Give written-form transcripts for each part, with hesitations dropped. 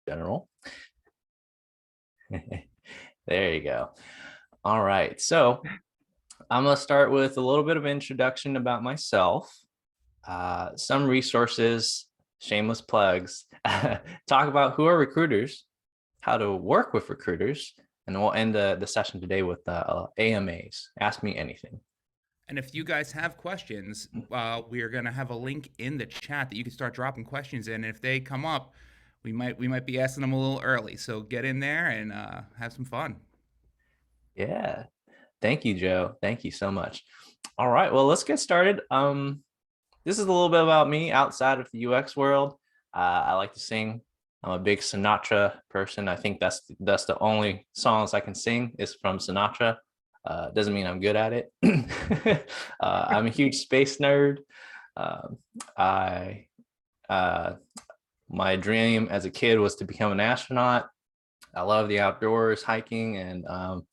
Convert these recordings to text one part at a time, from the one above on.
general. There you go. All right. So I'm going to start with a little bit of introduction about myself, some resources, shameless plugs, talk about who are recruiters, how to work with recruiters, and we'll end the session today with AMAs. Ask me anything. And if you guys have questions, we are going to have a link in the chat that you can start dropping questions in. And if they come up, we might be asking them a little early. So get in there and have some fun. Yeah. Thank you, Joe. Thank you so much. All right. Well, let's get started. This is a little bit about me outside of the UX world. I like to sing. I'm a big Sinatra person. I think that's the only songs I can sing is from Sinatra. Doesn't mean I'm good at it. I'm a huge space nerd. My dream as a kid was to become an astronaut. I love the outdoors, hiking, and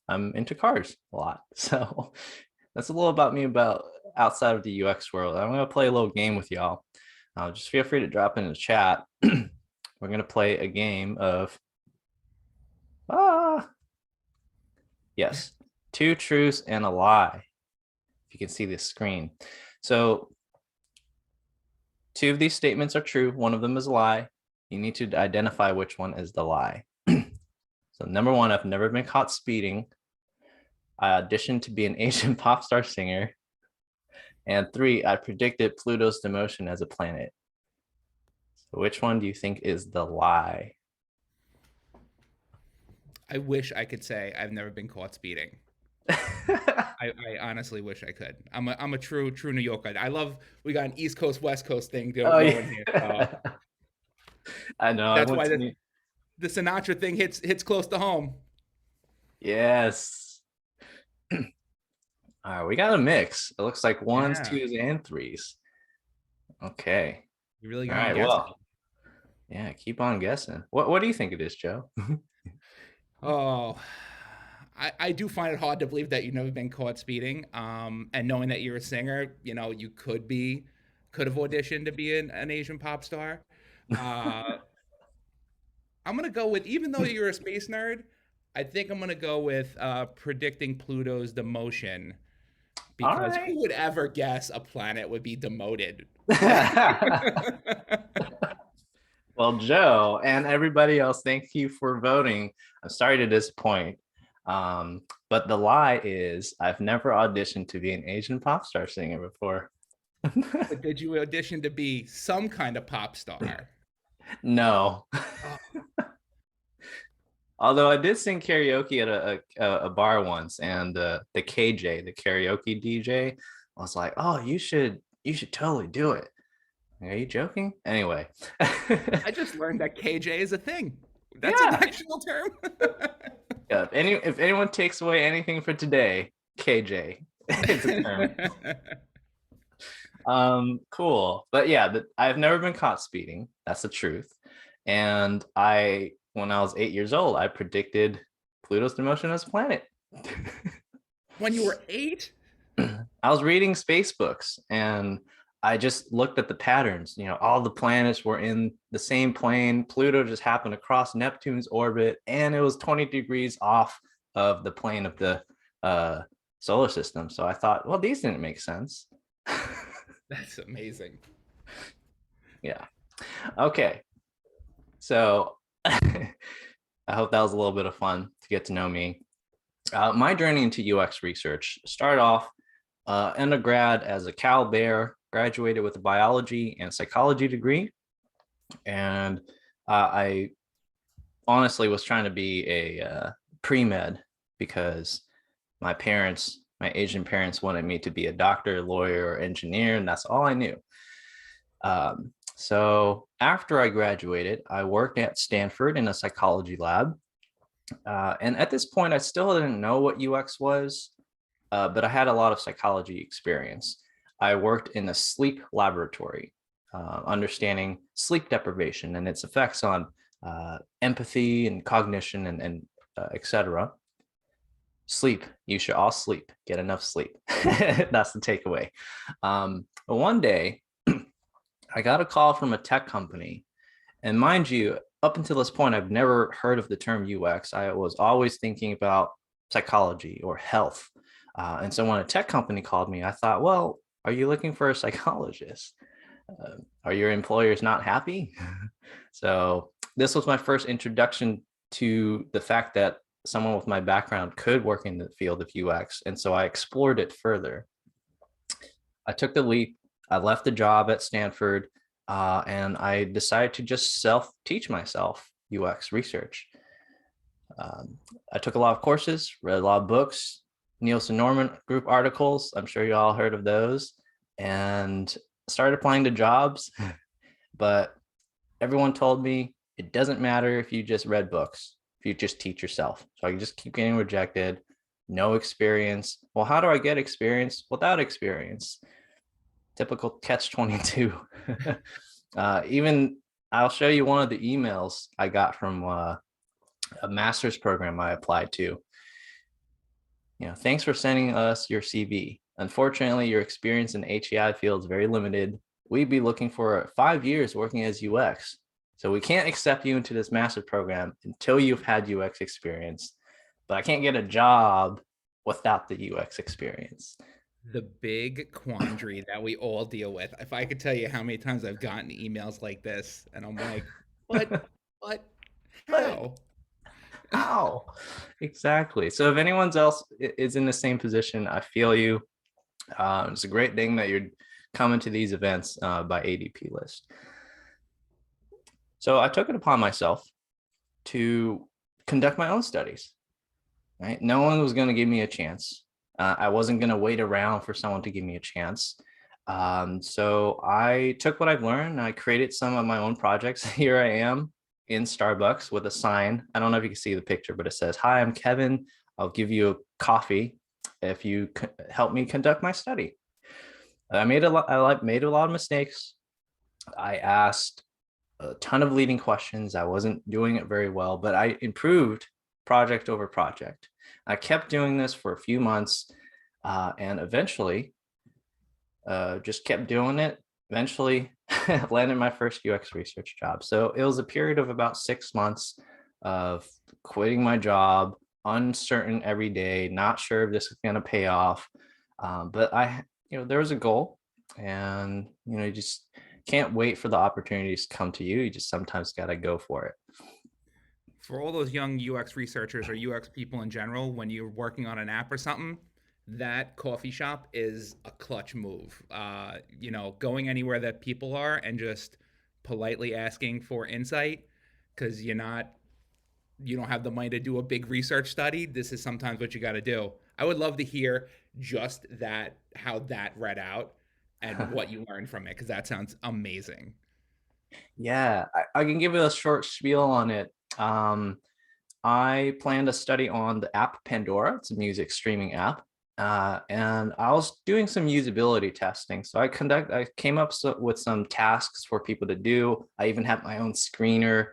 I'm into cars a lot. So that's a little about me about outside of the UX world. I'm going to play a little game with y'all. Just feel free to drop in the chat. We're going to play a game of, yes, 2 truths and a lie. If you can see this screen. So 2 of these statements are true. 1 of them is a lie. You need to identify which one is the lie. So number 1, I've never been caught speeding. I auditioned to be an Asian pop star singer. And 3, I predicted Pluto's demotion as a planet. So which one do you think is the lie? I wish I could say I've never been caught speeding. I honestly wish I could. I'm a true New Yorker. We got an East Coast West Coast thing going here. I know. That's why the Sinatra thing hits close to home. Yes. All right, we got a mix. It looks like 1s, 2s, and 3s. Okay. You really all right. Well, yeah. Keep on guessing. What do you think it is, Joe? Oh, I do find it hard to believe that you've never been caught speeding. And knowing that you're a singer, you could have auditioned to be an Asian pop star. I'm gonna go with, even though you're a space nerd, I think I'm gonna go with predicting Pluto's demotion, because who would ever guess a planet would be demoted? Well, Joe and everybody else, thank you for voting. I'm sorry to disappoint. But the lie is I've never auditioned to be an Asian pop star singer before. But did you audition to be some kind of pop star? No. Oh. Although I did sing karaoke at a bar once, and the KJ, the karaoke DJ, was like, "Oh, you should totally do it." Are you joking? Anyway. I just learned that KJ is a thing. That's an actual term. Yeah, if anyone takes away anything for today, KJ. It's a term. Cool. But yeah, I've never been caught speeding. That's the truth. And when I was 8 years old, I predicted Pluto's demotion as a planet. When you were 8? I was reading space books, and I just looked at the patterns. All the planets were in the same plane. Pluto just happened to cross Neptune's orbit, and it was 20 degrees off of the plane of the solar system. So I thought, well, these didn't make sense. That's amazing. Yeah. Okay. So I hope that was a little bit of fun to get to know me. My journey into UX research started off undergrad as a Cal Bear, graduated with a biology and psychology degree. And I honestly was trying to be a pre-med because my Asian parents wanted me to be a doctor, lawyer, or engineer, and that's all I knew. So after I graduated, I worked at Stanford in a psychology lab. And at this point, I still didn't know what UX was, but I had a lot of psychology experience. I worked in a sleep laboratory, understanding sleep deprivation and its effects on empathy and cognition and etc. Sleep. You should all sleep. Get enough sleep. That's the takeaway. But one day, I got a call from a tech company. And mind you, up until this point, I've never heard of the term UX. I was always thinking about psychology or health. And so when a tech company called me, I thought, well, are you looking for a psychologist? Are your employers not happy? So this was my first introduction to the fact that someone with my background could work in the field of UX. And so I explored it further. I took the leap. I left the job at Stanford, and I decided to just self-teach myself UX research. I took a lot of courses, read a lot of books, Nielsen Norman group articles. I'm sure you all heard of those, and started applying to jobs. But everyone told me it doesn't matter if you just read books, if you just teach yourself. So I just keep getting rejected, no experience. Well, how do I get experience without experience? Typical catch-22. Even I'll show you one of the emails I got from a master's program I applied to. Thanks for sending us your CV. Unfortunately, your experience in the HEI field is very limited. We'd be looking for 5 years working as UX. So we can't accept you into this master's program until you've had UX experience. But I can't get a job without the UX experience. The big quandary that we all deal with. If I could tell you how many times I've gotten emails like this, and I'm like, what, how? How? Exactly. So if anyone else is in the same position, I feel you. It's a great thing that you're coming to these events by ADP list. So I took it upon myself to conduct my own studies. Right? No one was going to give me a chance. I wasn't going to wait around for someone to give me a chance. So I took what I've learned. I created some of my own projects. Here I am in Starbucks with a sign. I don't know if you can see the picture, but it says, "Hi, I'm Kevin. I'll give you a coffee if you help me conduct my study." I made a lot of mistakes. I asked a ton of leading questions. I wasn't doing it very well, but I improved project over project. I kept doing this for a few months, and eventually just kept doing it. Eventually landed my first UX research job. So it was a period of about 6 months of quitting my job, uncertain every day, not sure if this is going to pay off. But there was a goal, and, you just can't wait for the opportunities to come to you. You just sometimes got to go for it. For all those young UX researchers or UX people in general, when you're working on an app or something, that coffee shop is a clutch move. Going anywhere that people are and just politely asking for insight, because you don't have the money to do a big research study. This is sometimes what you got to do. I would love to hear just that, how that read out and what you learned from it, because that sounds amazing. Yeah, I can give you a short spiel on it. I planned a study on the app Pandora. It's a music streaming app. And I was doing some usability testing. So I came up with some tasks for people to do. I even have my own screener.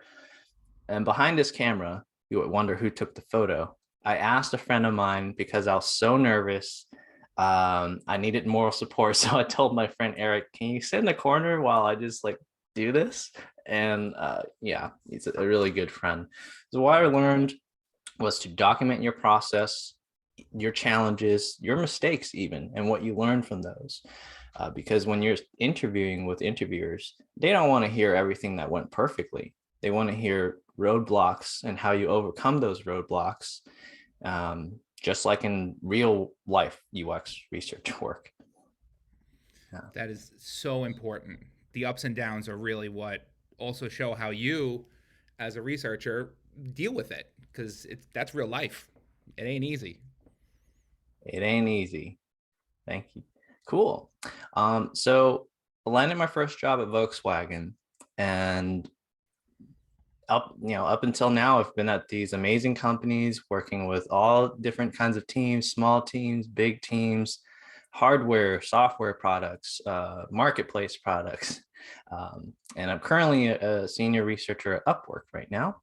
And behind this camera, you would wonder who took the photo. I asked a friend of mine because I was so nervous. I needed moral support. So I told my friend, Eric, can you sit in the corner while I just do this? And yeah, he's a really good friend. So what I learned was to document your process, your challenges, your mistakes even, and what you learn from those. Because when you're interviewing with interviewers, they don't want to hear everything that went perfectly. They want to hear roadblocks and how you overcome those roadblocks, just like in real life UX research work. Yeah. That is so important. The ups and downs are really what also show how you, as a researcher, deal with it, because that's real life. It ain't easy. It ain't easy. Thank you. Cool. So I landed my first job at Volkswagen, and up until now, I've been at these amazing companies working with all different kinds of teams, small teams, big teams, hardware, software products, marketplace products. And I'm currently a senior researcher at Upwork right now.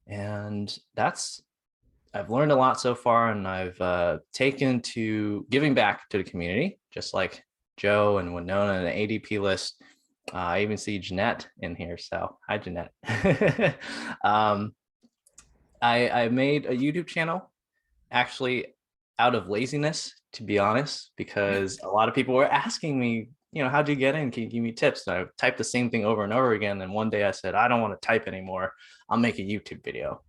And I've learned a lot so far, and I've taken to giving back to the community, just like Joe and Winona and the ADP list. I even see Jeanette in here. So hi, Jeanette. I made a YouTube channel actually out of laziness, to be honest, because a lot of people were asking me, how'd you get in? Can you give me tips? And I typed the same thing over and over again. And one day I said, I don't want to type anymore. I'll make a YouTube video.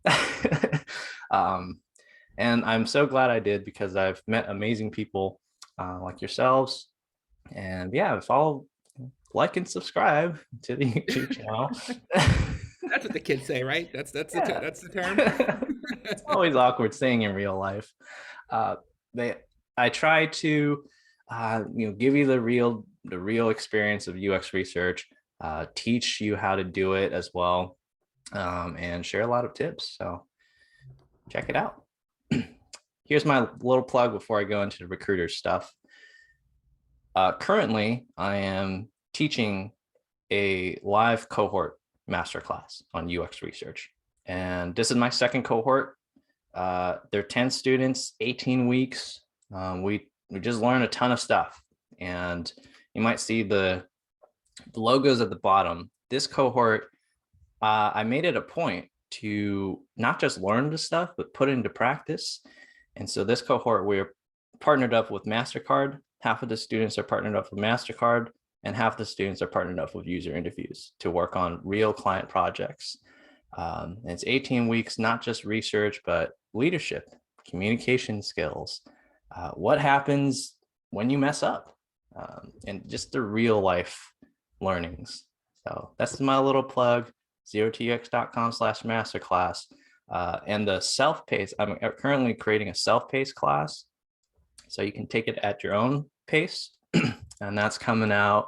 And I'm so glad I did, because I've met amazing people like yourselves. And yeah, follow, like, and subscribe to the YouTube channel. That's what the kids say, right? That's Yeah. that's the term. It's always awkward saying in real life. Uh, I try to, give you the real experience of UX research, teach you how to do it as well, and share a lot of tips. So check it out. Here's my little plug before I go into the recruiter stuff. Currently, I am teaching a live cohort masterclass on UX research. And this is my second cohort. They're 10 students, 18 weeks. We just learned a ton of stuff. And you might see the logos at the bottom. This cohort, I made it a point to not just learn the stuff, but put it into practice. And so this cohort, we're partnered up with Mastercard. Half of the students are partnered up with Mastercard, and half the students are partnered up with UserInterviews to work on real client projects. It's 18 weeks, not just research, but leadership, communication skills, what happens when you mess up, and just the real life learnings. So that's my little plug, zerotux.com/masterclass. And the self-paced, I'm currently creating a self-paced class, so you can take it at your own pace. And that's coming out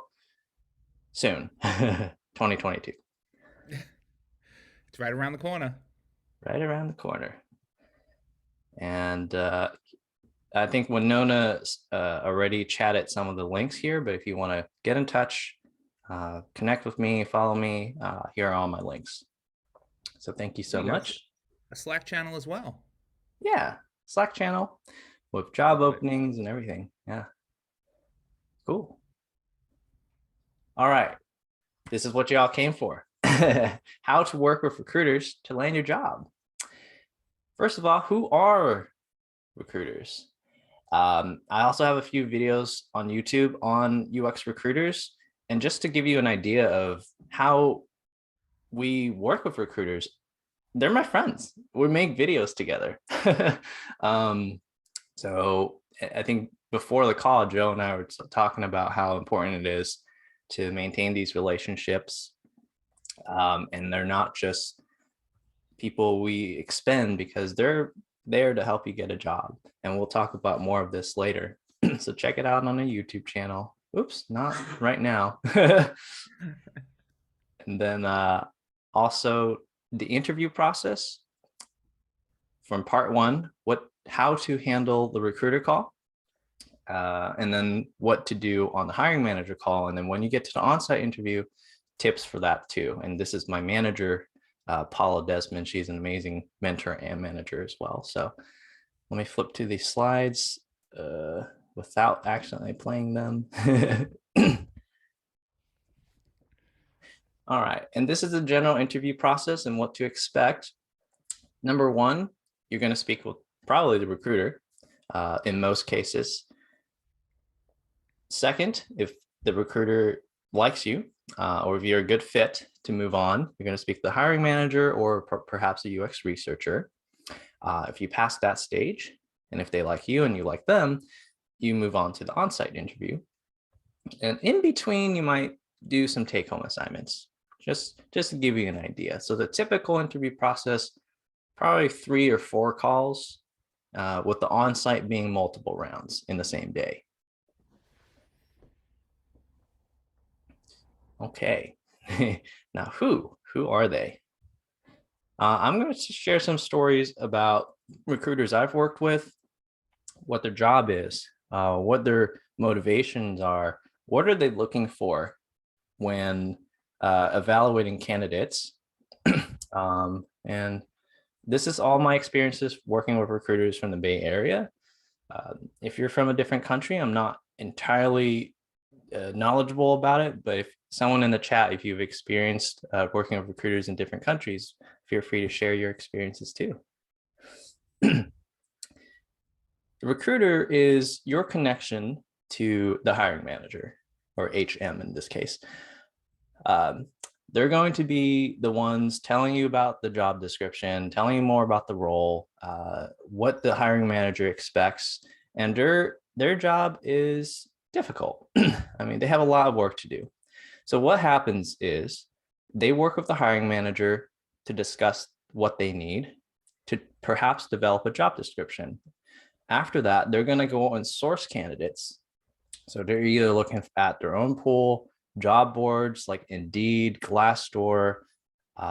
soon, 2022. It's right around the corner. Right around the corner. And I think Winona already chatted some of the links here, but if you want to get in touch, connect with me, follow me, here are all my links. So thank you so much. A Slack channel as well. Yeah, Slack channel with job openings and everything. Yeah. Cool. All right. This is what y'all came for. How to work with recruiters to land your job. First of all, who are recruiters? I also have a few videos on YouTube on UX recruiters. And just to give you an idea of how we work with recruiters, they're my friends. We make videos together. So I think before the call, Joe and I were talking about how important it is to maintain these relationships. And they're not just people we expend, because they're there to help you get a job. And we'll talk about more of this later. So check it out on a YouTube channel. Oops, not right now. And then also the interview process from part 1, how to handle the recruiter call, and then what to do on the hiring manager call. And then when you get to the on-site interview, tips for that too. And this is my manager, Paula Desmond. She's an amazing mentor and manager as well. So let me flip to these slides without accidentally playing them. All right, and this is the general interview process and what to expect. Number 1, you're going to speak with probably the recruiter in most cases. Second, if the recruiter likes you, or if you're a good fit to move on, you're going to speak to the hiring manager or perhaps a UX researcher. If you pass that stage, and if they like you and you like them, you move on to the on-site interview. And in between, you might do some take-home assignments, just to give you an idea. So the typical interview process, probably 3 or 4 calls, with the on-site being multiple rounds in the same day. Okay, now who are they? I'm going to share some stories about recruiters I've worked with, what their job is, what their motivations are, what are they looking for when evaluating candidates. And this is all my experiences working with recruiters from the Bay Area. If you're from a different country, I'm not entirely knowledgeable about it, but someone in the chat, if you've experienced working with recruiters in different countries, feel free to share your experiences too. The recruiter is your connection to the hiring manager, or HM in this case. They're going to be the ones telling you about the job description, telling you more about the role, what the hiring manager expects, and their job is difficult. I mean, they have a lot of work to do. So what happens is they work with the hiring manager to discuss what they need, to perhaps develop a job description. After that, they're going to go and source candidates. So they're either looking at their own pool, job boards like Indeed, Glassdoor,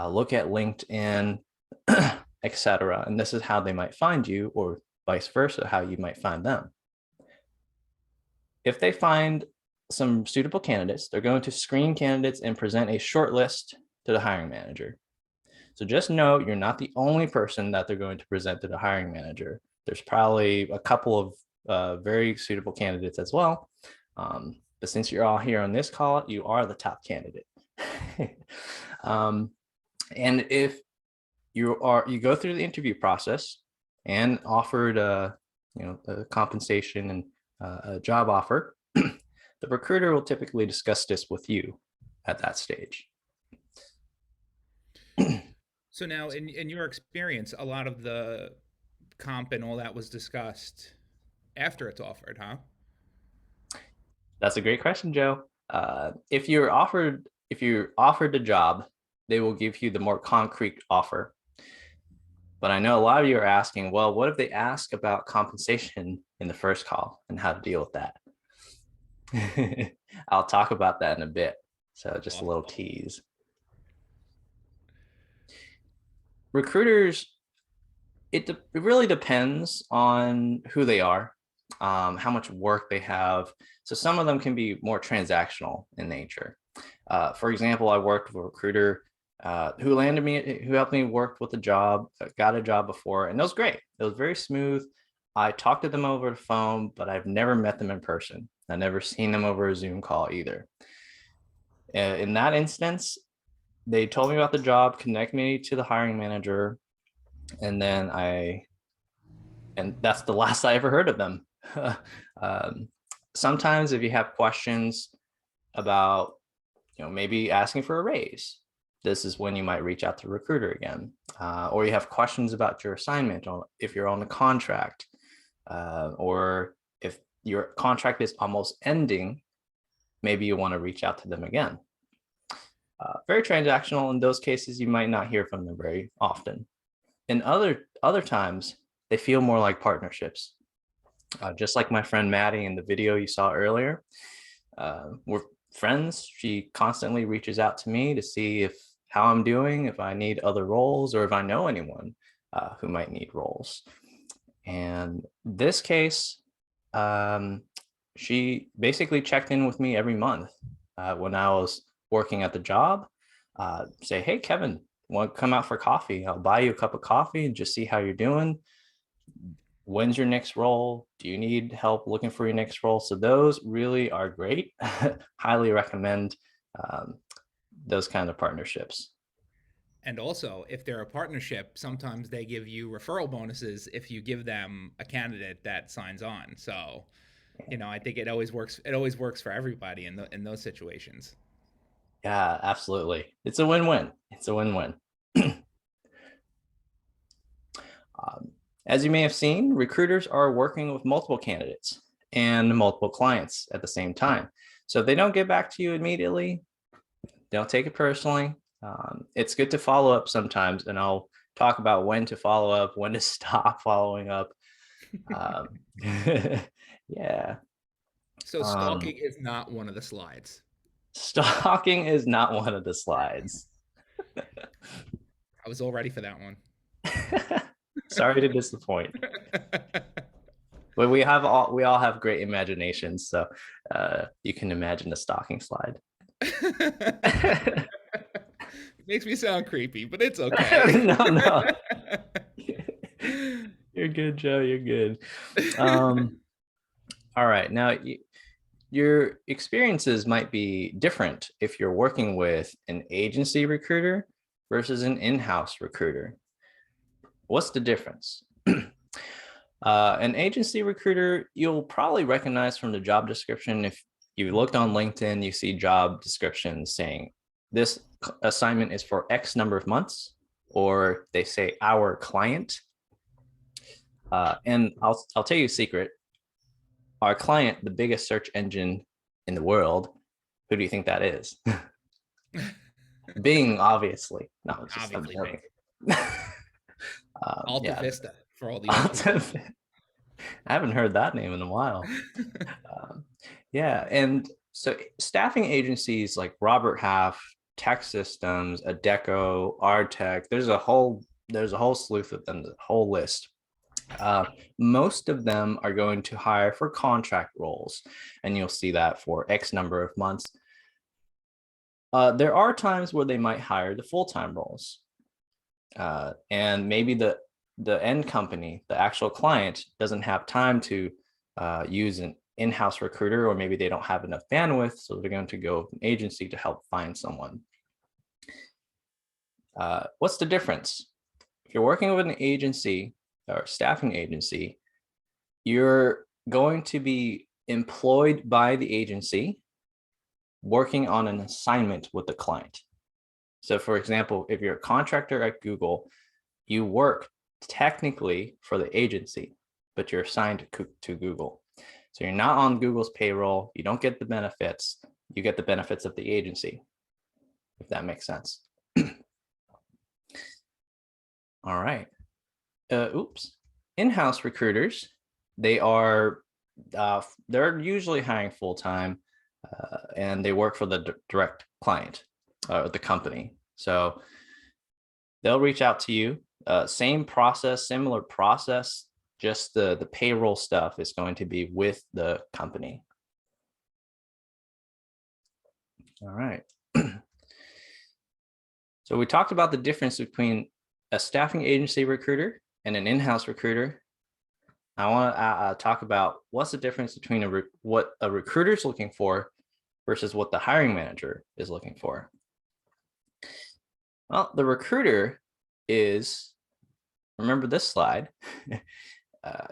look at LinkedIn, etc. And this is how they might find you, or vice versa, how you might find them. If they find some suitable candidates, they're going to screen candidates and present a short list to the hiring manager. So just know you're not the only person that they're going to present to the hiring manager. There's probably a couple of very suitable candidates as well. But since you're all here on this call, you are the top candidate. And if you go through the interview process and offered a compensation and a job offer, the recruiter will typically discuss this with you at that stage. So now, in your experience, a lot of the comp and all that was discussed after it's offered, huh? That's a great question, Joe. If you're offered a job, they will give you the more concrete offer. But I know a lot of you are asking, well, what if they ask about compensation in the first call and how to deal with that? I'll talk about that in a bit. So just a little tease. Recruiters, it really depends on who they are, how much work they have. So some of them can be more transactional in nature. For example, I worked with a recruiter who helped me work with a job, got a job before, and it was great. It was very smooth. I talked to them over the phone, but I've never met them in person. I've never seen them over a Zoom call either. In that instance, they told me about the job, connect me to the hiring manager, and that's the last I ever heard of them. Sometimes if you have questions about, maybe asking for a raise, this is when you might reach out to a recruiter again. Or you have questions about your assignment, or if you're on a contract, or if your contract is almost ending, maybe you want to reach out to them again. Very transactional. In those cases, you might not hear from them very often. In other times, they feel more like partnerships. Just like my friend Maddie in the video you saw earlier. We're friends. She constantly reaches out to me to see how I'm doing, if I need other roles, or if I know anyone who might need roles. And this case, she basically checked in with me every month when I was working at the job. Say, hey, Kevin, want to come out for coffee? I'll buy you a cup of coffee and just see how you're doing. When's your next role? Do you need help looking for your next role? So those really are great. Highly recommend those kind of partnerships. And also, if they're a partnership, sometimes they give you referral bonuses if you give them a candidate that signs on. So, I think it always works. It always works for everybody in those situations. Yeah, absolutely. It's a win-win. It's a win-win. As you may have seen, recruiters are working with multiple candidates and multiple clients at the same time. So if they don't get back to you immediately, don't take it personally. It's good to follow up sometimes, and I'll talk about when to follow up, when to stop following up. Yeah. So stalking is not one of the slides. Stalking is not one of the slides. I was all ready for that one. Sorry to disappoint. But we all have great imaginations, so you can imagine the stalking slide. It makes me sound creepy, but it's okay. No. You're good, Joe. You're good. All right. Now, your experiences might be different if you're working with an agency recruiter versus an in-house recruiter. What's the difference? An agency recruiter, you'll probably recognize from the job description. If you looked on LinkedIn, you see job descriptions saying this assignment is for X number of months, or they say our client. And I'll tell you a secret. Our client, the biggest search engine in the world, who do you think that is? Bing, obviously. No, just I'm Obviously, joking. Alta Yeah. Vista for all the I haven't heard that name in a while. Yeah, and so staffing agencies like Robert Half, Tech Systems, Adecco, Artech, there's a whole slew of them, the whole list. Most of them are going to hire for contract roles, and you'll see that for X number of months. There are times where they might hire the full-time roles, and maybe the end company, the actual client, doesn't have time to use an in-house recruiter, or maybe they don't have enough bandwidth, so they're going to go with an agency to help find someone. What's the difference? If you're working with an agency or staffing agency, you're going to be employed by the agency working on an assignment with the client. So for example, if you're a contractor at Google, you work technically for the agency, but you're assigned to Google. So you're not on Google's payroll. You don't get the benefits. You get the benefits of the agency, if that makes sense. All right. In-house recruiters, they're usually hiring full-time, and they work for the direct client, the company. So they'll reach out to you. Same process, similar process, just the payroll stuff is going to be with the company. All right. So we talked about the difference between a staffing agency recruiter and an in-house recruiter. I want to talk about what's the difference between what a recruiter is looking for versus what the hiring manager is looking for. Well, the recruiter is, remember this slide,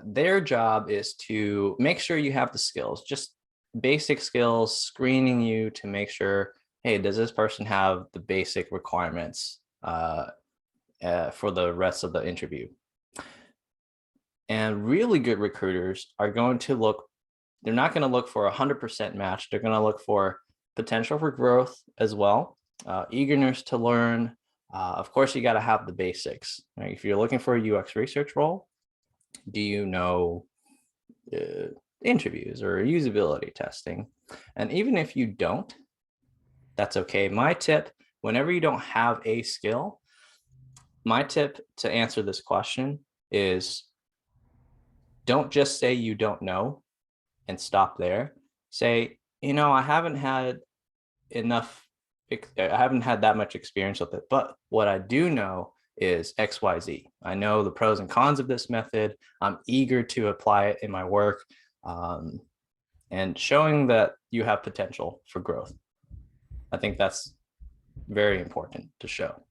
their job is to make sure you have the skills, just basic skills, screening you to make sure, hey, does this person have the basic requirements for the rest of the interview? And really good recruiters are going to look, they're not going to look for 100% match. They're going to look for potential for growth as well, eagerness to learn. Of course, you got to have the basics. Right? If you're looking for a UX research role, do you know interviews or usability testing? And even if you don't, that's okay. My tip, whenever you don't have a skill, my tip to answer this question is don't just say you don't know and stop there. Say, I haven't had that much experience with it, but what I do know is XYZ. I know the pros and cons of this method. I'm eager to apply it in my work, and showing that you have potential for growth. I think that's very important to show.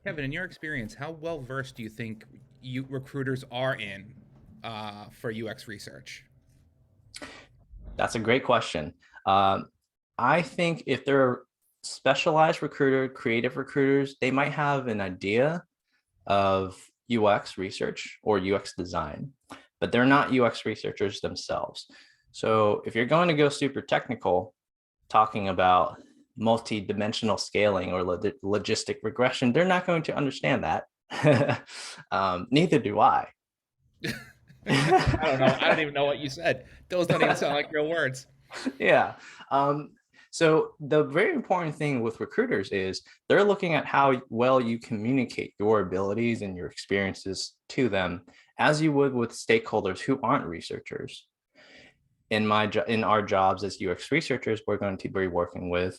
Kevin, in your experience, how well versed do you think recruiters are in for UX research? That's a great question. I think if they're specialized recruiter, creative recruiters, they might have an idea of UX research or UX design, but they're not UX researchers themselves. So if you're going to go super technical, talking about multi-dimensional scaling or logistic regression, they're not going to understand that. Neither do I. I don't know. I don't even know what you said. Those don't even sound like real words. Yeah. So the very important thing with recruiters is they're looking at how well you communicate your abilities and your experiences to them, as you would with stakeholders who aren't researchers. In our jobs as UX researchers, we're going to be working with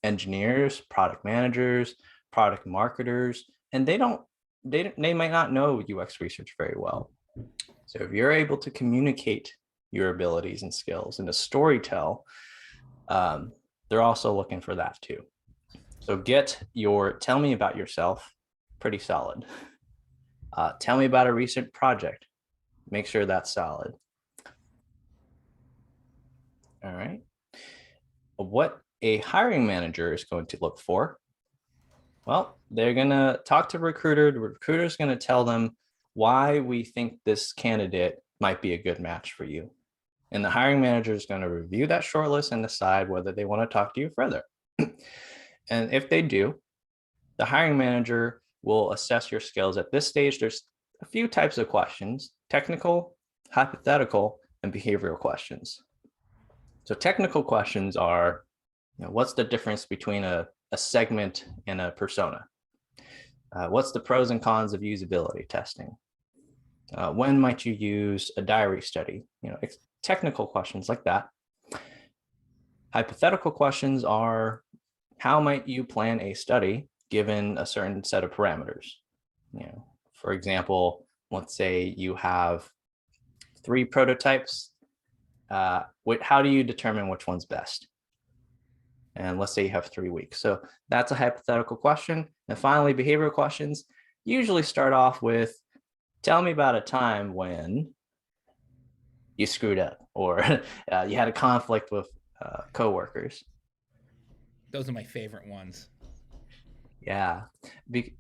engineers, product managers, product marketers, and they might not know UX research very well. So if you're able to communicate your abilities and skills. And a storytell, they're also looking for that too. So get your tell me about yourself pretty solid. Tell me about a recent project. Make sure that's solid. All right. What a hiring manager is going to look for. Well, they're going to talk to recruiter. The recruiter is going to tell them why we think this candidate might be a good match for you. And the hiring manager is going to review that shortlist and decide whether they want to talk to you further. And if they do, the hiring manager will assess your skills. At this stage, there's a few types of questions: technical, hypothetical, and behavioral questions. So technical questions are, what's the difference between a segment and a persona? What's the pros and cons of usability testing? When might you use a diary study? Technical questions like that. Hypothetical questions are, how might you plan a study given a certain set of parameters? For example, let's say you have 3 prototypes. How do you determine which one's best? And let's say you have 3 weeks. So that's a hypothetical question. And finally, behavioral questions usually start off with, tell me about a time when you screwed up, or you had a conflict with coworkers. Those are my favorite ones. Yeah.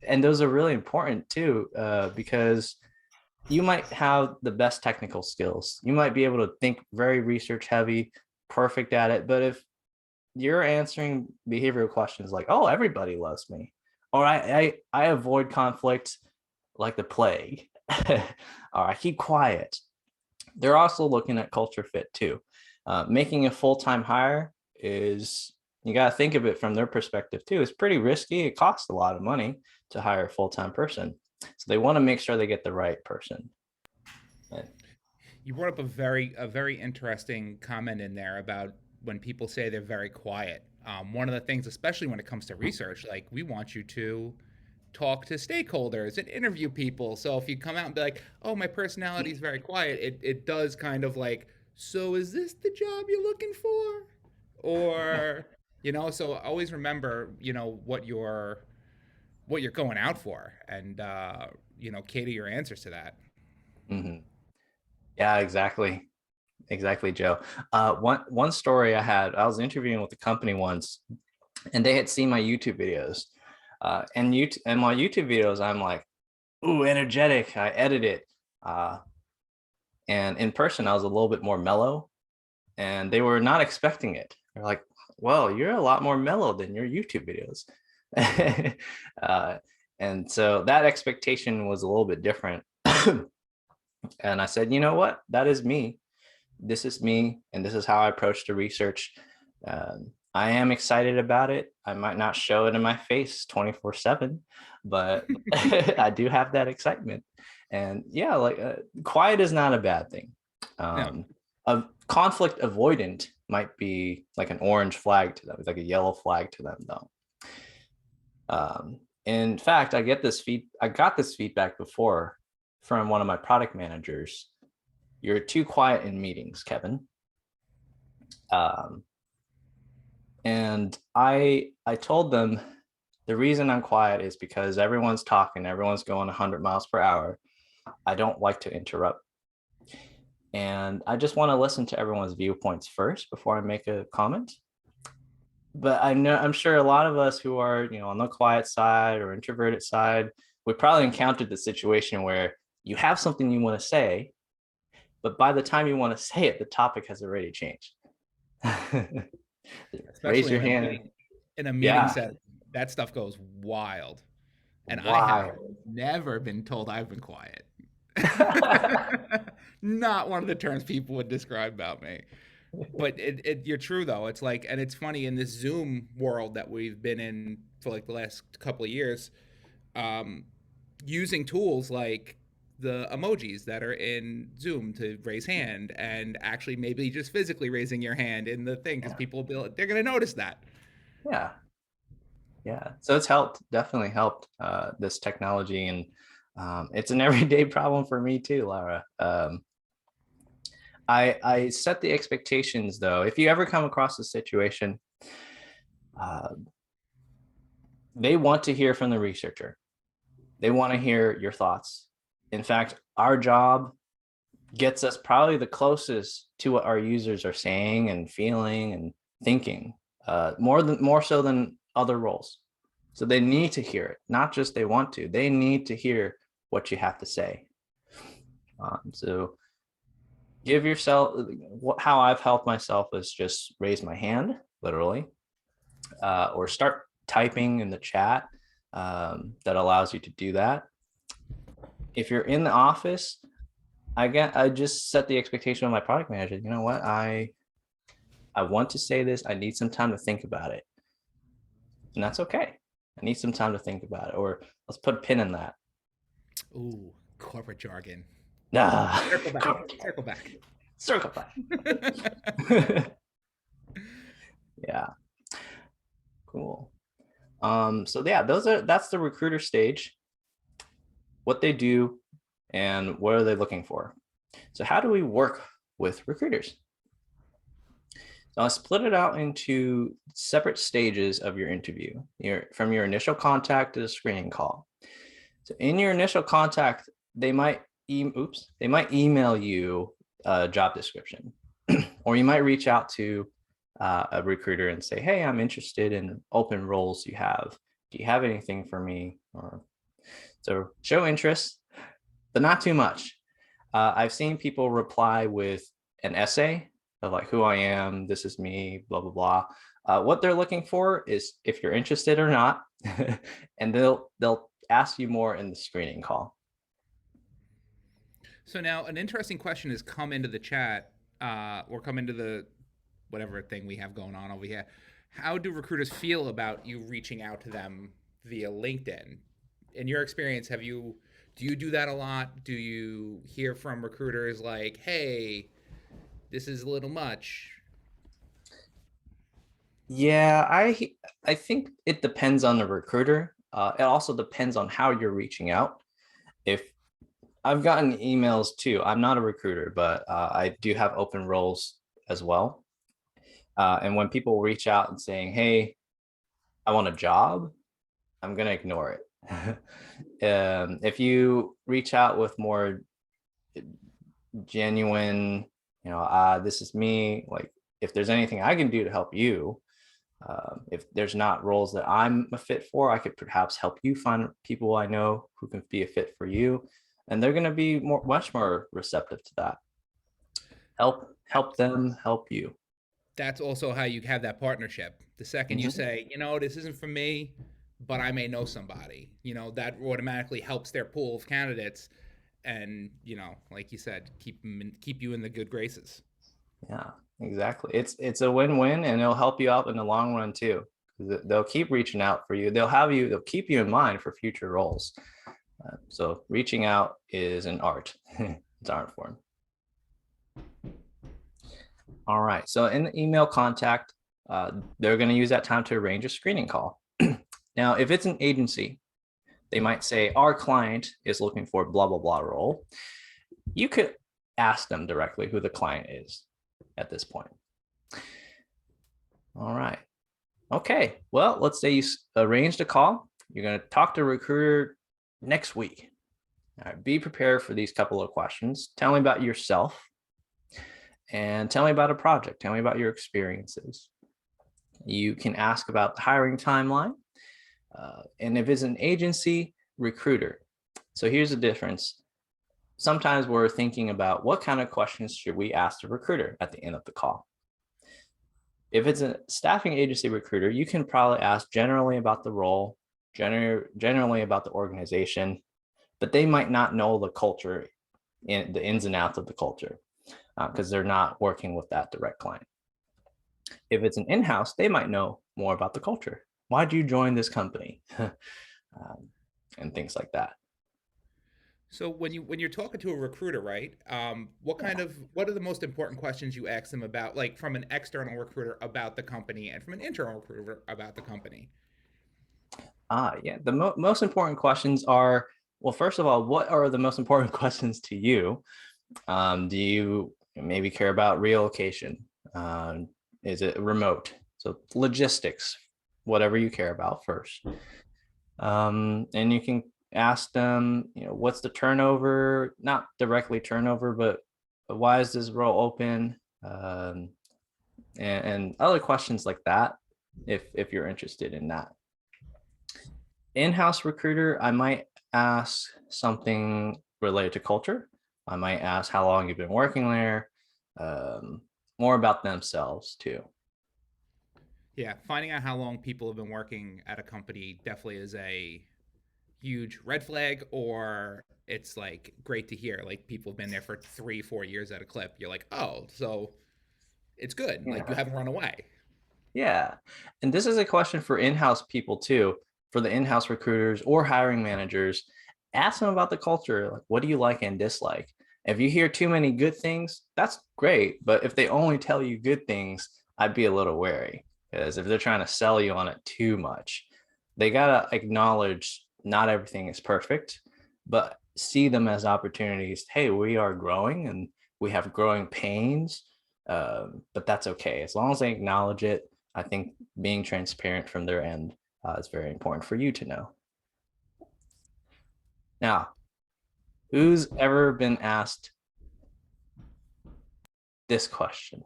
And those are really important too, because you might have the best technical skills. You might be able to think very research heavy, perfect at it. But if you're answering behavioral questions like, oh, everybody loves me, or I avoid conflict like the plague, or I keep quiet. They're also looking at culture fit too. Making a full-time hire is, you got to think of it from their perspective too. It's pretty risky. It costs a lot of money to hire a full-time person. So they want to make sure they get the right person. You brought up a very interesting comment in there about when people say they're very quiet. One of the things, especially when it comes to research, like, we want you to talk to stakeholders and interview people. So if you come out and be like, oh, my personality is very quiet, it does kind of like, so is this the job you're looking for? Or, so always remember, what you're going out for, and, cater your answers to that. Mm-hmm. Yeah, exactly. Exactly, Joe. One story I had, I was interviewing with a company once, and they had seen my YouTube videos. And my YouTube videos, I'm like, ooh, energetic. I edit it. And in person, I was a little bit more mellow, and they were not expecting it. They're like, well, you're a lot more mellow than your YouTube videos. And so that expectation was a little bit different. And I said, you know what? That is me. This is me, and this is how I approach the research. I am excited about it. I might not show it in my face 24/7, but I do have that excitement. And yeah, like, quiet is not a bad thing. No. A conflict avoidant might be like an orange flag to them. It's like a yellow flag to them, though. In fact, I got this feedback before from one of my product managers. You're too quiet in meetings, Kevin. And I told them the reason I'm quiet is because everyone's talking, everyone's going 100 miles per hour. I don't like to interrupt. And I just want to listen to everyone's viewpoints first before I make a comment. But I'm sure a lot of us who are, on the quiet side or introverted side, we probably encountered the situation where you have something you want to say, but by the time you want to say it, the topic has already changed. Raise your hand. In a meeting set, that stuff goes wild. And I have never been told I've been quiet. Not one of the terms people would describe about me. But you're true, though. It's like, and it's funny, in this Zoom world that we've been in for like the last couple of years, using tools like the emojis that are in Zoom to raise hand, and actually maybe just physically raising your hand in the thing, because people will they're going to notice that. Yeah. So it's definitely helped, this technology, and it's an everyday problem for me too, Laura. I set the expectations though. If you ever come across a situation, they want to hear from the researcher. They want to hear your thoughts. In fact, our job gets us probably the closest to what our users are saying and feeling and thinking, more so than other roles. So they need to hear it, not just they want to. They need to hear what you have to say. So give yourself, how I've helped myself is just raise my hand, literally, or start typing in the chat that allows you to do that. If you're in the office, I just set the expectation of my product manager. You know what? I want to say this. I need some time to think about it. And that's okay. I need some time to think about it. Or let's put a pin in that. Ooh, corporate jargon. Nah. Circle back. Circle back. Circle back. Yeah. Cool. So yeah, that's the recruiter stage, what they do and what are they looking for. So how do we work with recruiters? So I'll split it out into separate stages of your interview, from your initial contact to the screening call. So in your initial contact, they might email you a job description, or you might reach out to a recruiter and say, hey, I'm interested in open roles you have. Do you have anything for me? So show interest, but not too much. I've seen people reply with an essay of like who I am, this is me, blah, blah, blah. What they're looking for is if you're interested or not, and they'll ask you more in the screening call. So now an interesting question has come into the chat, or come into the whatever thing we have going on over here. How do recruiters feel about you reaching out to them via LinkedIn? In your experience, do you do that a lot? Do you hear from recruiters like, hey, this is a little much? Yeah, I think it depends on the recruiter. It also depends on how you're reaching out. If I've gotten emails too, I'm not a recruiter, but I do have open roles as well. And when people reach out and saying, hey, I want a job, I'm going to ignore it. If you reach out with more genuine, this is me, like if there's anything I can do to help you, if there's not roles that I'm a fit for, I could perhaps help you find people I know who can be a fit for you. And they're going to be much more receptive to that. Help them help you. That's also how you have that partnership. The second you say, this isn't for me, but I may know somebody, that automatically helps their pool of candidates. And, like you said, keep you in the good graces. Yeah, exactly. It's a win-win, and it'll help you out in the long run too. They'll keep reaching out for you. They'll keep you in mind for future roles. So reaching out is an art. It's an art form. All right. So in the email contact, they're going to use that time to arrange a screening call. Now, if it's an agency, they might say our client is looking for blah, blah, blah role. You could ask them directly who the client is at this point. All right. Okay. Well, let's say you arranged a call. You're going to talk to a recruiter next week. All right, be prepared for these couple of questions. Tell me about yourself and tell me about a project. Tell me about your experiences. You can ask about the hiring timeline. And if it's an agency, recruiter. So here's the difference. Sometimes we're thinking about what kind of questions should we ask the recruiter at the end of the call. If it's a staffing agency recruiter, you can probably ask generally about the role, generally about the organization, but they might not know the culture, in the ins and outs of the culture, because they're not working with that direct client. If it's an in-house, they might know more about the culture. Why did you join this company? And things like that. So when you're talking to a recruiter, right? What are the most important questions you ask them about, like from an external recruiter about the company and from an internal recruiter about the company? Yeah, the most important questions are, well, first of all, what are the most important questions to you? Do you maybe care about relocation. Is it remote? So logistics, whatever you care about first. And you can ask them, what's the turnover? Not directly turnover, but why is this role open? And other questions like that, if you're interested in that. In-house recruiter, I might ask something related to culture. I might ask how long you've been working there, more about themselves too. Yeah, finding out how long people have been working at a company definitely is a huge red flag, or it's like great to hear. Like people have been there for 3-4 years at a clip. You're like, oh, so it's good. Like you Yeah. haven't run away. Yeah. And this is a question for in-house people too, for the in-house recruiters or hiring managers. Ask them about the culture. Like, what do you like and dislike? If you hear too many good things, that's great. But if they only tell you good things, I'd be a little wary, because if they're trying to sell you on it too much, they got to acknowledge not everything is perfect, but see them as opportunities. Hey, we are growing and we have growing pains, but that's okay. As long as they acknowledge it, I think being transparent from their end is very important for you to know. Now, who's ever been asked this question?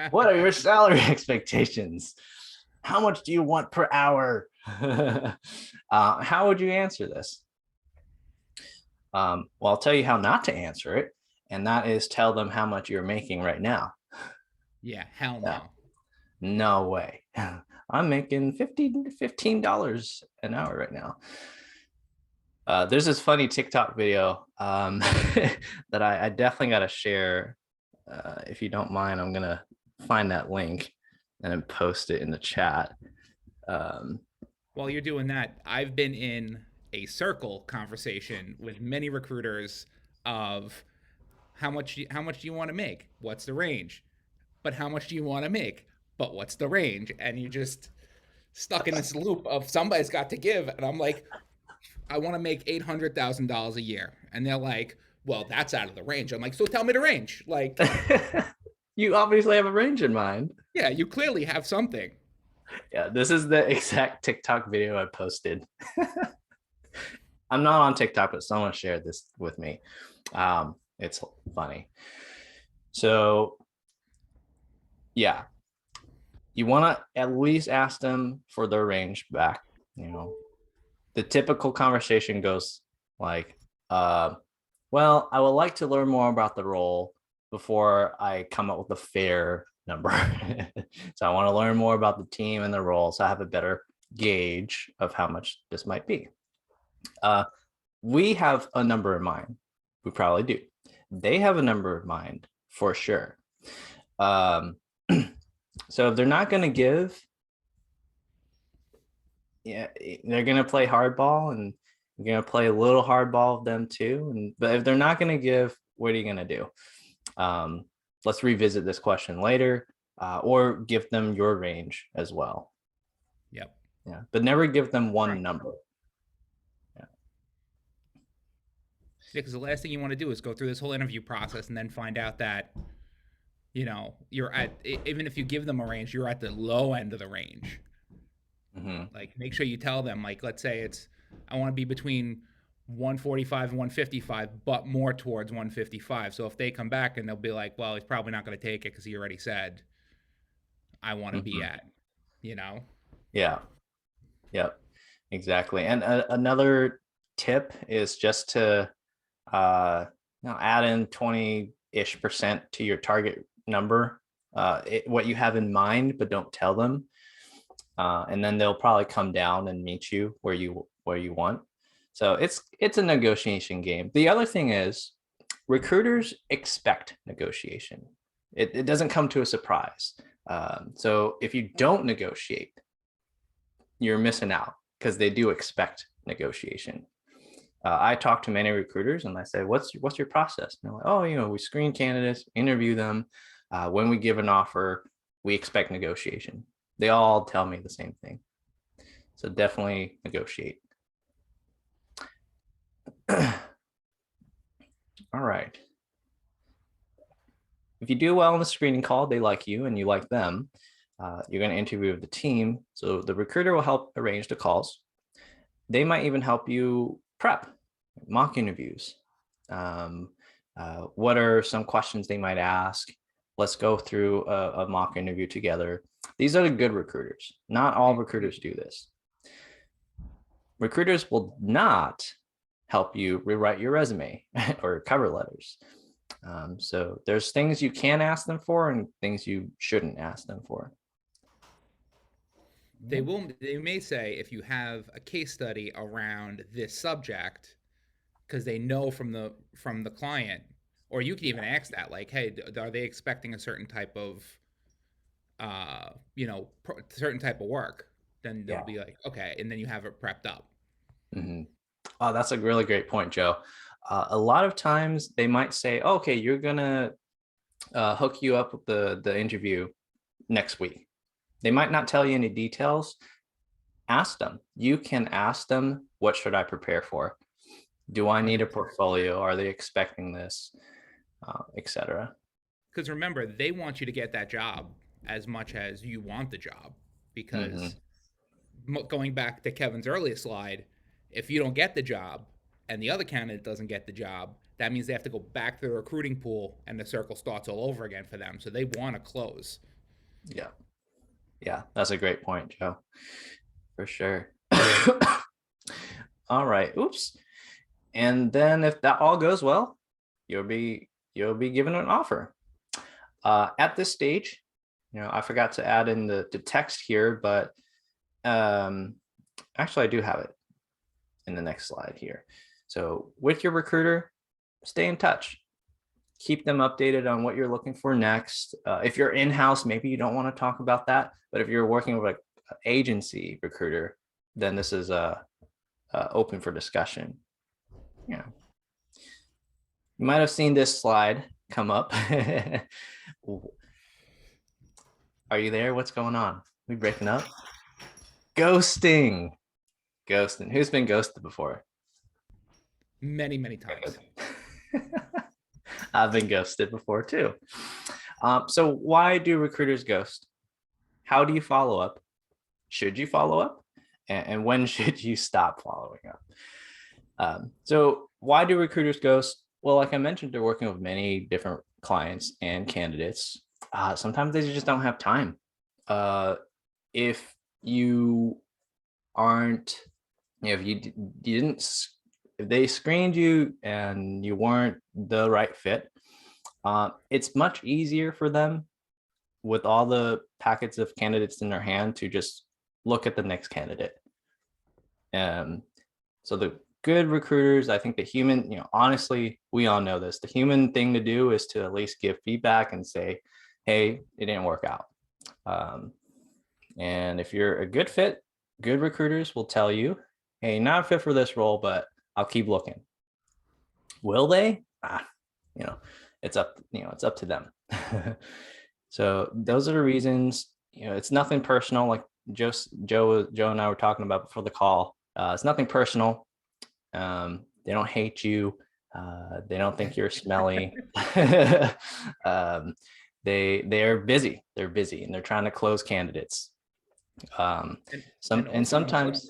What are your salary expectations? How much do you want per hour? How would you answer this? Well, I'll tell you how not to answer it, and that is tell them how much you're making right now. Yeah, hell Yeah. no. No way. I'm making $15 an hour right now. There's this funny TikTok video that I definitely got to share. If you don't mind, I'm going to find that link and then post it in the chat. While you're doing that, I've been in a circle conversation with many recruiters of how much do you want to make? What's the range? But how much do you want to make? But what's the range? And you just stuck in this loop of somebody's got to give, and I'm like, I want to make $800,000 a year, and they're like, well, that's out of the range. I'm like, so tell me the range. Like, You obviously have a range in mind. yeah, you clearly have something. Yeah, this is the exact TikTok video I posted. I'm not on TikTok, but someone shared this with me. It's funny. So yeah, you want to at least ask them for their range back. The typical conversation goes like, well, I would like to learn more about the role before I come up with a fair number. So I want to learn more about the team and the role, so I have a better gauge of how much this might be. We have a number in mind. We probably do. They have a number in mind for sure. So if they're not going to give, yeah, they're going to play hardball, and you're going to play a little hardball with them too. But if they're not going to give, what are you going to do? Let's revisit this question later, or give them your range as well. Yep. Yeah, but never give them one number. Yeah, because the last thing you want to do is go through this whole interview process and then find out that, you're at, even if you give them a range, you're at the low end of the range. Mm-hmm. Like, make sure you tell them, like, let's say I want to be between 145 and 155, but more towards 155. So if they come back and they'll be like, well, he's probably not going to take it because he already said I want to be at, Yeah. Yep. Exactly. And another tip is just to add in 20-ish% to your target number, what you have in mind, but don't tell them. And then they'll probably come down and meet you where you want. So it's a negotiation game. The other thing is, recruiters expect negotiation. It doesn't come to a surprise. So if you don't negotiate, you're missing out, because they do expect negotiation. I talk to many recruiters and I say, what's your process? And they're like, oh, we screen candidates, interview them. When we give an offer, we expect negotiation. They all tell me the same thing. So definitely negotiate. All right. if you do well on the screening call, they like you and you like them. You're going to interview with the team. So the recruiter will help arrange the calls. They might even help you prep mock interviews. What are some questions they might ask? Let's go through a mock interview together. These are the good recruiters. Not all recruiters do this. Recruiters will not help you rewrite your resume or cover letters. So there's things you can ask them for and things you shouldn't ask them for. They may say, if you have a case study around this subject, because they know from the client, or you can even ask that, like, hey, are they expecting a certain type of certain type of work? Then they'll be like, okay, and then you have it prepped up. Mm-hmm. Oh, that's a really great point, Joe. A lot of times they might say, okay, you're gonna hook you up with the interview next week. They might not tell you any details. Ask them. You can ask them, what should I prepare for? Do I need a portfolio? Are they expecting this, etc.? Because remember, they want you to get that job as much as you want the job. Because going back to Kevin's earlier slide, if you don't get the job and the other candidate doesn't get the job, that means they have to go back to the recruiting pool and the circle starts all over again for them. So they want to close. Yeah. Yeah, that's a great point, Joe. For sure. All right. Oops. And then if that all goes well, you'll be given an offer. At this stage, I forgot to add in the text here, but actually I do have it in the next slide here. So with your recruiter, stay in touch. Keep them updated on what you're looking for next. If you're in-house, maybe you don't want to talk about that. But if you're working with an agency recruiter, then this is open for discussion. You might have seen this slide come up. Are you there? What's going on? We breaking up? Ghosting. Who's been ghosted before? Many, many times. I've been ghosted before too. So why do recruiters ghost? How do you follow up? Should you follow up? And when should you stop following up? So why do recruiters ghost? Well, like I mentioned, they're working with many different clients and candidates. Sometimes they just don't have time. If you aren't, if they screened you and you weren't the right fit, it's much easier for them with all the packets of candidates in their hand to just look at the next candidate. So the good recruiters, I think the human, honestly, we all know this. The human thing to do is to at least give feedback and say, hey, it didn't work out. And if you're a good fit, good recruiters will tell you, hey, not fit for this role, but I'll keep looking. Will they? It's up to them. So those are the reasons. It's nothing personal. Like Joe and I were talking about before the call. It's nothing personal. They don't hate you. They don't think you're smelly. They're busy. They're busy, and they're trying to close candidates. Sometimes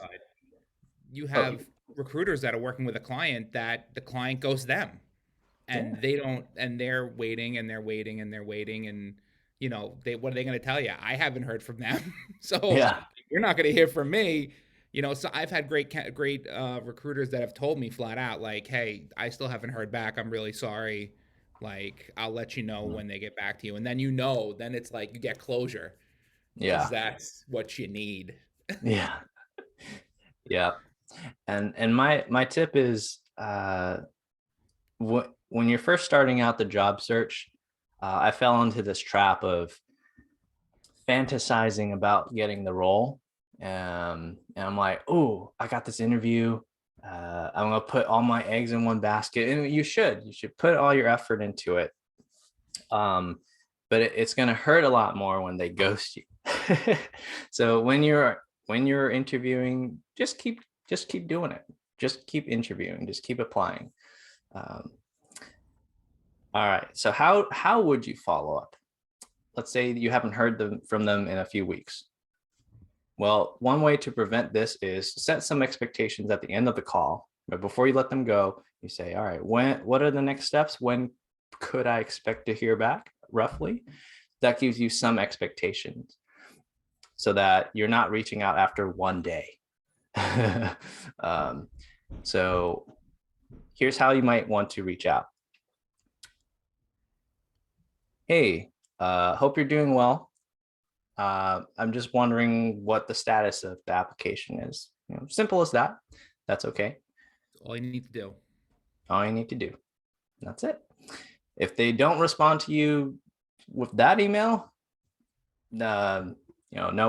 you have recruiters that are working with a client that the client goes them, and they don't, and they're waiting and they're waiting and they're waiting, and what are they going to tell you? I haven't heard from them, so you're not going to hear from me. So I've had great recruiters that have told me flat out, like, hey, I still haven't heard back. I'm really sorry. Like, I'll let you know when they get back to you. And then then it's like you get closure. Yeah. That's what you need. Yeah. Yeah. And my tip is when you're first starting out the job search, I fell into this trap of fantasizing about getting the role. And I'm like, oh, I got this interview. I'm gonna put all my eggs in one basket. And you should put all your effort into it. But it's gonna hurt a lot more when they ghost you. So when you're interviewing, just keep doing it. Just keep interviewing. Just keep applying. All All right. So how would you follow up? Let's say you haven't heard from them in a few weeks. Well, one way to prevent this is set some expectations at the end of the call. But before you let them go, you say, all right, what are the next steps? When could I expect to hear back roughly? That gives you some expectations so that you're not reaching out after one day. um, so here's how you might want to reach out. Hey, hope you're doing well. I'm just wondering what the status of the application is. Simple as that. That's okay. All you need to do. All you need to do. That's it. If they don't respond to you with that email, no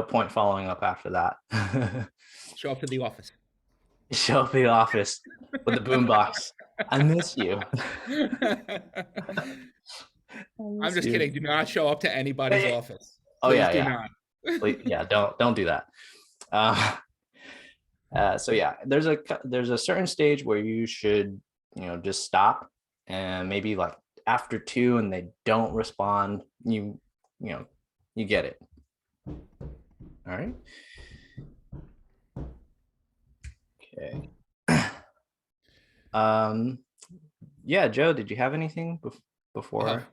point following up after that. Show up to the office. Show up at the office with the boombox. I miss you. I'm just kidding. Do not show up to anybody's office. Oh Please yeah, do yeah. not. Please, yeah, don't do that. So yeah, there's a certain stage where you should just stop, and maybe like after 2 and they don't respond, you get it. All right. Okay. Yeah, Joe, did you have anything before?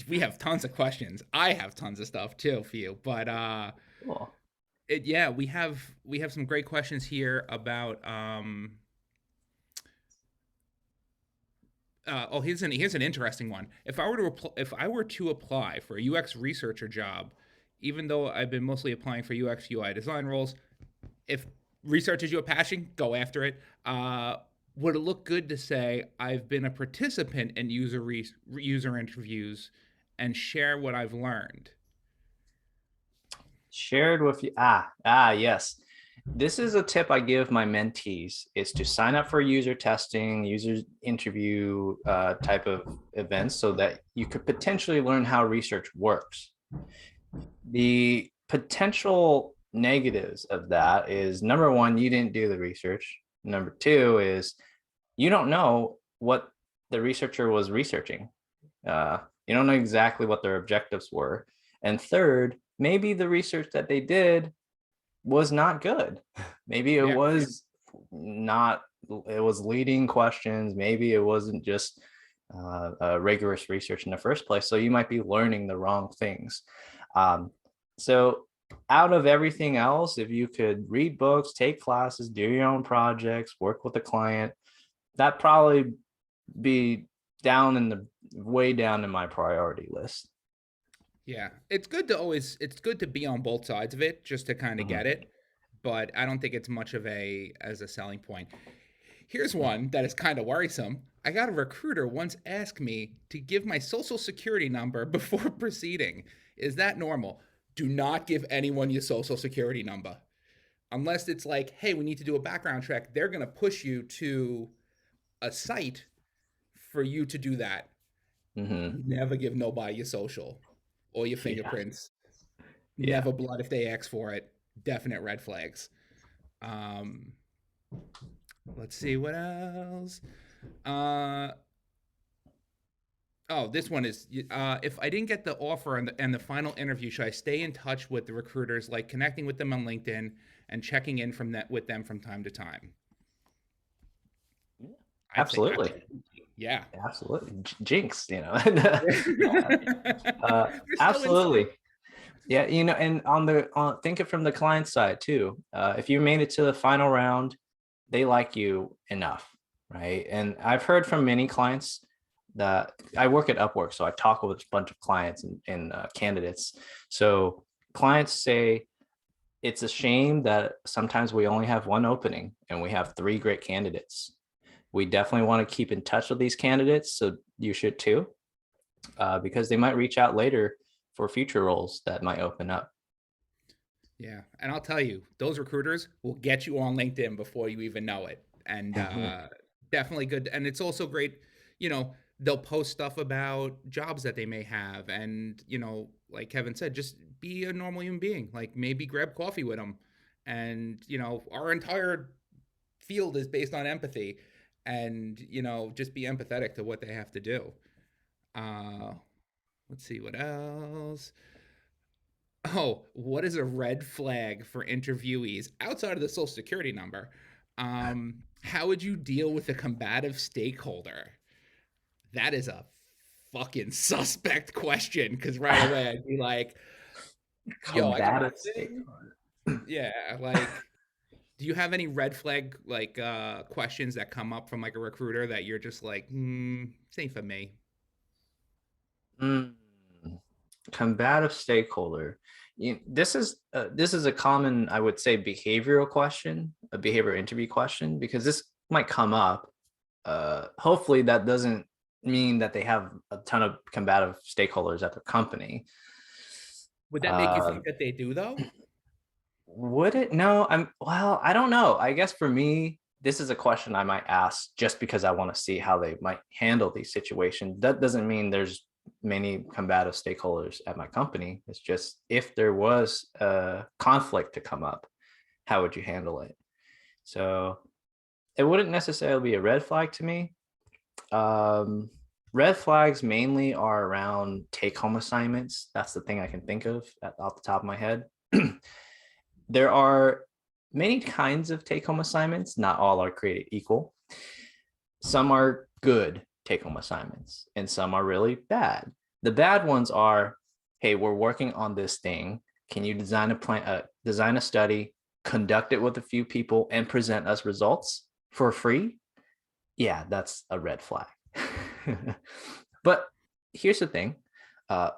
We have tons of questions. I have tons of stuff too for you, but Cool. yeah, we have some great questions here about here's an interesting one. If I were to apply for a UX researcher job, even though I've been mostly applying for UX UI design roles, if research is your passion, go after it. Would it look good to say I've been a participant in user interviews and share what I've learned? Shared with you. Yes. This is a tip I give my mentees, is to sign up for user testing, user interview type of events so that you could potentially learn how research works. The potential negatives of that is, number one, you didn't do the research. Number two is you don't know what the researcher was researching. You don't know exactly what their objectives were. And third, maybe the research that they did was not good. Maybe it was not, it was leading questions. Maybe it wasn't just rigorous research in the first place. So you might be learning the wrong things. So out of everything else, if you could read books, take classes, do your own projects, work with a client, that probably be way down in my priority list. Yeah, it's good to be on both sides of it just to kind of get it, but I don't think it's much of as a selling point. Here's one that is kind of worrisome. I got a recruiter once ask me to give my social security number before proceeding. Is that normal? Do not give anyone your social security number. Unless it's like, hey, we need to do a background check. They're going to push you to a site for you to do that. Never give nobody your social or your fingerprints. Never blood if they ask for it. Definite red flags. Let's see what else. This one is if I didn't get the offer and the final interview, should I stay in touch with the recruiters, like connecting with them on LinkedIn and checking in with them from time to time? Absolutely. Yeah. Absolutely. Jinx, absolutely. Yeah, and think it from the client side too. If you made it to the final round, they like you enough, right? And I've heard from many clients that I work at Upwork, so I talk with a bunch of clients and candidates. So clients say it's a shame that sometimes we only have one opening and we have 3 great candidates. We definitely want to keep in touch with these candidates, so you should too, because they might reach out later for future roles that might open up. Yeah, and I'll tell you, those recruiters will get you on LinkedIn before you even know it, and definitely good. And it's also great, they'll post stuff about jobs that they may have, and like Kevin said, just be a normal human being. Like maybe grab coffee with them, and our entire field is based on empathy, and just be empathetic to what they have to do. Uh, let's see what else. Oh, what is a red flag for interviewees outside of the social security number? How would you deal with a combative stakeholder? That is a fucking suspect question because right away I'd be like, yo, I got a Combative thing. stakeholder. Yeah, like, do you have any red flag like questions that come up from like a recruiter that you're just like, this ain't for me? Mm, combative stakeholder. This is a common, I would say, behavioral question, a behavior interview question, because this might come up. Hopefully, that doesn't mean that they have a ton of combative stakeholders at their company. Would that make you Uh, think that they do though? would it? No, well, I don't know. I guess for me, this is a question I might ask just because I want to see how they might handle these situations. That doesn't mean there's many combative stakeholders at my company. It's just if there was a conflict to come up, how would you handle it? So it wouldn't necessarily be a red flag to me. Um, Red flags mainly are around take home assignments. That's the thing I can think of off the top of my head. There are many kinds of take home assignments. Not all are created equal. Some are good take home assignments, and some are really bad. The bad ones are, hey, we're working on this thing. Can you design a plan, design a study, conduct it with a few people, and present us results for free? Yeah, that's a red flag. But here's the thing. Uh,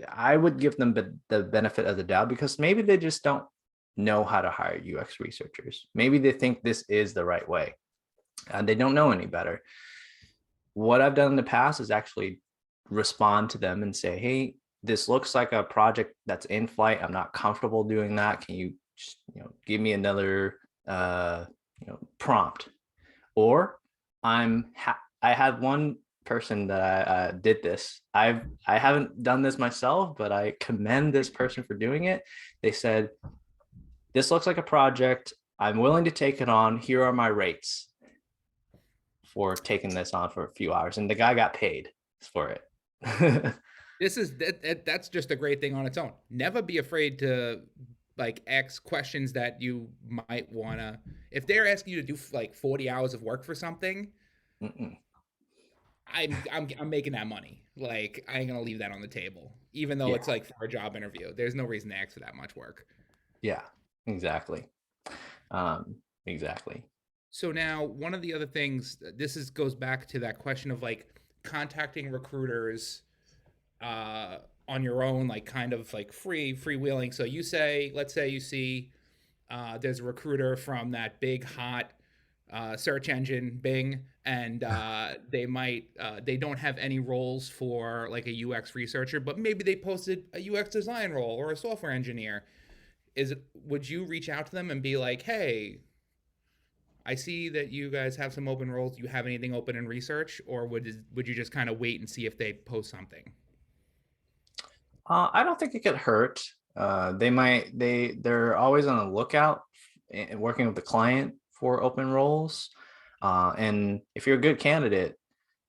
I would give them the benefit of the doubt because maybe they just don't know how to hire UX researchers. Maybe they think this is the right way and they don't know any better. What I've done in the past is actually respond to them and say, hey, this looks like a project that's in flight. I'm not comfortable doing that. Can you just, give me another prompt? Or I had one person that I did this. I haven't done this myself, but I commend this person for doing it. They said, this looks like a project. I'm willing to take it on. Here are my rates for taking this on for a few hours. And the guy got paid for it. That's just a great thing on its own. Never be afraid to like ask questions that you might wanna. If they're asking you to do like 40 hours of work for something, I'm making that money. Like I ain't gonna leave that on the table, even though Yeah. it's like for a job interview. There's no reason to ask for that much work. Yeah, exactly. Exactly. So now one of the other things, this is goes back to that question of like contacting recruiters uh, on your own, like kind of like freewheeling. So you say, let's say you see there's a recruiter from that big hot search engine Bing, and they don't have any roles for like a UX researcher, but maybe they posted a UX design role or a software engineer. Would you reach out to them and be like, hey, I see that you guys have some open roles. Do you have anything open in research, or would you just kind of wait and see if they post something? I don't think it could hurt. They're always on the lookout and working with the client for open roles. And if you're a good candidate,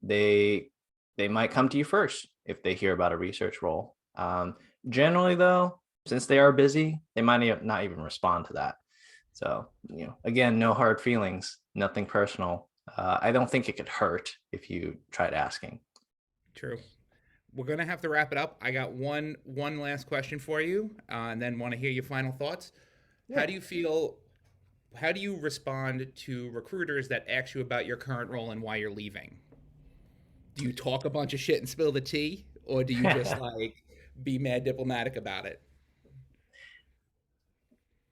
they they might come to you first if they hear about a research role. Generally, though, since they are busy, they might not even respond to that. So, again, no hard feelings, nothing personal. I don't think it could hurt if you tried asking. True. We're gonna have to wrap it up. I got one last question for you, and then want to hear your final thoughts. How Yeah. do you feel? How do you respond to recruiters that ask you about your current role and why you're leaving? Do you talk a bunch of shit and spill the tea, or do you just like be mad diplomatic about it?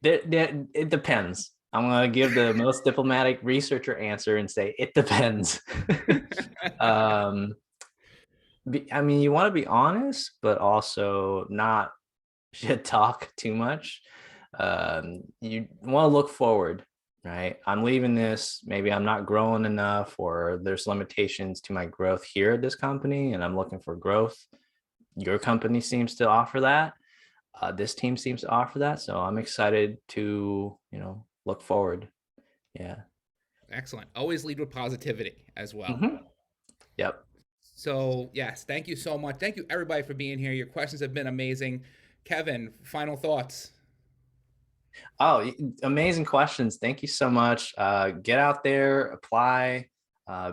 It depends. I'm going to give the most diplomatic researcher answer and say it depends. um, I mean, you want to be honest, but also not shit talk too much. You want to look forward, right? I'm leaving this. Maybe I'm not growing enough, or there's limitations to my growth here at this company, and I'm looking for growth. Your company seems to offer that. This team seems to offer that. So I'm excited to, look forward. Yeah. Excellent. Always lead with positivity as well. Mhm. Yep. So yes, thank you so much. Thank you everybody for being here. Your questions have been amazing. Kevin, final thoughts. Oh, amazing questions. Thank you so much. Get out there, apply,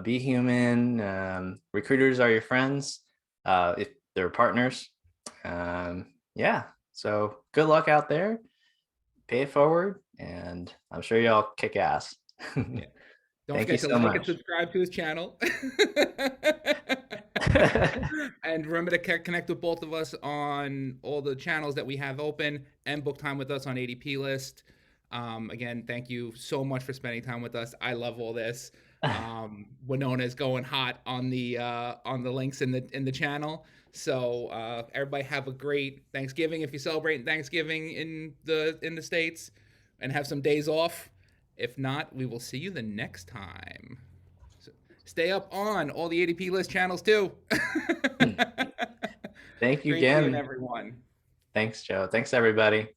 be human. Recruiters are your friends if they're partners. Yeah. So good luck out there. Pay it forward, and I'm sure y'all kick ass. Yeah. Don't Thank you forget to so like and much. subscribe to his channel. And remember to connect with both of us on all the channels that we have open and book time with us on ADP list. Again, thank you so much for spending time with us. I love all this. Winona's going hot on the links in the channel. So everybody have a great Thanksgiving if you're celebrating Thanksgiving in the States, and have some days off. If not, we will see you the next time. So stay up on all the ADP list channels too. Thank you Great seeing again. everyone. Thanks, Joe. Thanks, everybody.